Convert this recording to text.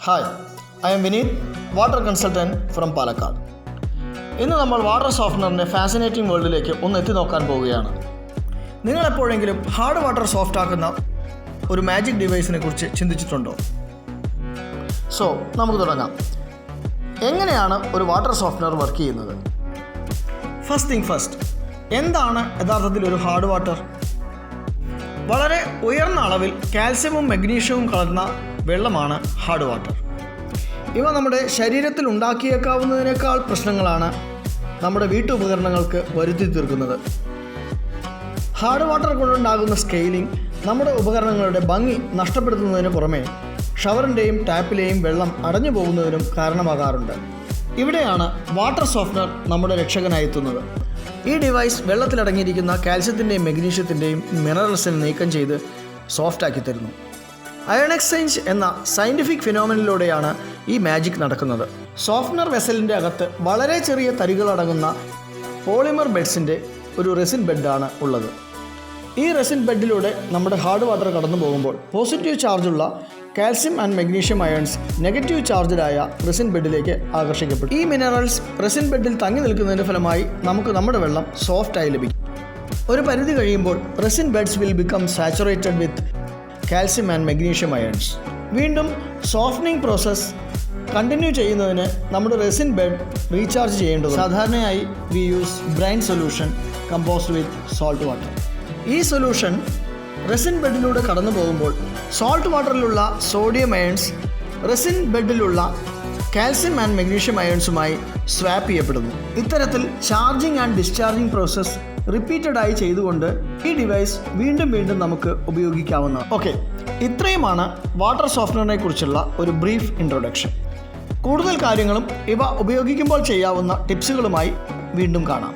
Hi, I M Vineeth, water consultant from Palakkad. ഇന്ന് നമ്മൾ water സോഫ്റ്റ്നറിൻ്റെ fascinating വേൾഡിലേക്ക് ഒന്ന് എത്തി നോക്കാൻ പോവുകയാണ്. നിങ്ങളെപ്പോഴെങ്കിലും ഹാർഡ് വാട്ടർ സോഫ്റ്റ് ആക്കുന്ന ഒരു മാജിക് ഡിവൈസിനെ കുറിച്ച് ചിന്തിച്ചിട്ടുണ്ടോ? സോ നമുക്ക് തുടങ്ങാം. എങ്ങനെയാണ് ഒരു വാട്ടർ സോഫ്റ്റ്നർ വർക്ക് ചെയ്യുന്നത്? ഫസ്റ്റ് തിങ് ഫസ്റ്റ്, എന്താണ് യഥാർത്ഥത്തിൽ ഒരു ഹാർഡ് വാട്ടർ? വളരെ ഉയർന്ന അളവിൽ കാൽസ്യവും മഗ്നീഷ്യവും കലർന്ന വെള്ളമാണ് ഹാർഡ് വാട്ടർ. ഇവ നമ്മുടെ ശരീരത്തിൽ ഉണ്ടാക്കിയേക്കാവുന്നതിനേക്കാൾ പ്രശ്നങ്ങളാണ് നമ്മുടെ വീട്ടുപകരണങ്ങൾക്ക് വരുത്തി തീർക്കുന്നത്. ഹാർഡ് വാട്ടർ കൊണ്ടുണ്ടാകുന്ന സ്കെയിലിംഗ് നമ്മുടെ ഉപകരണങ്ങളുടെ ഭംഗി നഷ്ടപ്പെടുത്തുന്നതിന് പുറമെ ഷവറിൻ്റെയും ടാപ്പിലെയും വെള്ളം അടഞ്ഞു പോകുന്നതിനും കാരണമാകാറുണ്ട്. ഇവിടെയാണ് വാട്ടർ സോഫ്റ്റ്നർ നമ്മുടെ രക്ഷകനായി എത്തുന്നത്. ഈ ഡിവൈസ് വെള്ളത്തിലടങ്ങിയിരിക്കുന്ന കാൽസ്യത്തിൻ്റെയും മഗ്നീഷ്യത്തിൻ്റെയും മിനറൽസിനെ നീക്കം ചെയ്ത് സോഫ്റ്റാക്കി തരുന്നു. അയൺ എക്സ്ചേഞ്ച് എന്ന സയൻറ്റിഫിക് ഫിനോമിനലിലൂടെയാണ് ഈ മാജിക് നടക്കുന്നത്. സോഫ്റ്റ്നർ വെസലിൻ്റെ അകത്ത് വളരെ ചെറിയ തരികളടങ്ങുന്ന പോളിമർ ബെഡ്സിൻ്റെ ഒരു റെസിൻ ബെഡാണ് ഉള്ളത്. ഈ റെസിൻ ബെഡിലൂടെ നമ്മുടെ ഹാർഡ് വാട്ടർ കടന്നു പോകുമ്പോൾ പോസിറ്റീവ് ചാർജുള്ള calcium and magnesium ions negative ചാർജഡായ റെസിൻ ബെഡിലേക്ക് ആകർഷിക്കപ്പെടും. ഈ മിനറൽസ് റെസിൻ ബെഡിൽ തങ്ങി നിൽക്കുന്നതിൻ്റെ ഫലമായി നമുക്ക് നമ്മുടെ വെള്ളം സോഫ്റ്റായി ലഭിക്കും. ഒരു പരിധി കഴിയുമ്പോൾ resin beds will become saturated with calcium and magnesium ions. വീണ്ടും സോഫ്റ്റനിങ് പ്രോസസ്സ് കണ്ടിന്യൂ ചെയ്യുന്നതിന് നമ്മുടെ റെസിൻ ബെഡ് റീചാർജ് ചെയ്യേണ്ടത്. സാധാരണയായി we use brine solution composed with salt water. ഈ സൊല്യൂഷൻ റെസിൻ ബെഡിലൂടെ കടന്നു പോകുമ്പോൾ സോൾട്ട് വാട്ടറിലുള്ള സോഡിയം അയൺസ് റെസിൻ ബെഡിലുള്ള കാൽസ്യം ആൻഡ് മഗ്നീഷ്യം അയൺസുമായി സ്വാപ്പ് ചെയ്യപ്പെടുന്നു. ഇത്തരത്തിൽ ചാർജിങ് ആൻഡ് ഡിസ്ചാർജിങ് പ്രോസസ്സ് റിപ്പീറ്റഡായി ചെയ്തുകൊണ്ട് ഈ ഡിവൈസ് വീണ്ടും വീണ്ടും നമുക്ക് ഉപയോഗിക്കാവുന്നതാണ്. ഓക്കെ, ഇത്രയുമാണ് വാട്ടർ സോഫ്റ്റ്നറിനെ കുറിച്ചുള്ള ഒരു ബ്രീഫ് ഇൻട്രൊഡക്ഷൻ. കൂടുതൽ കാര്യങ്ങളും ഇവ ഉപയോഗിക്കുമ്പോൾ ചെയ്യാവുന്ന ടിപ്സുകളുമായി വീണ്ടും കാണാം.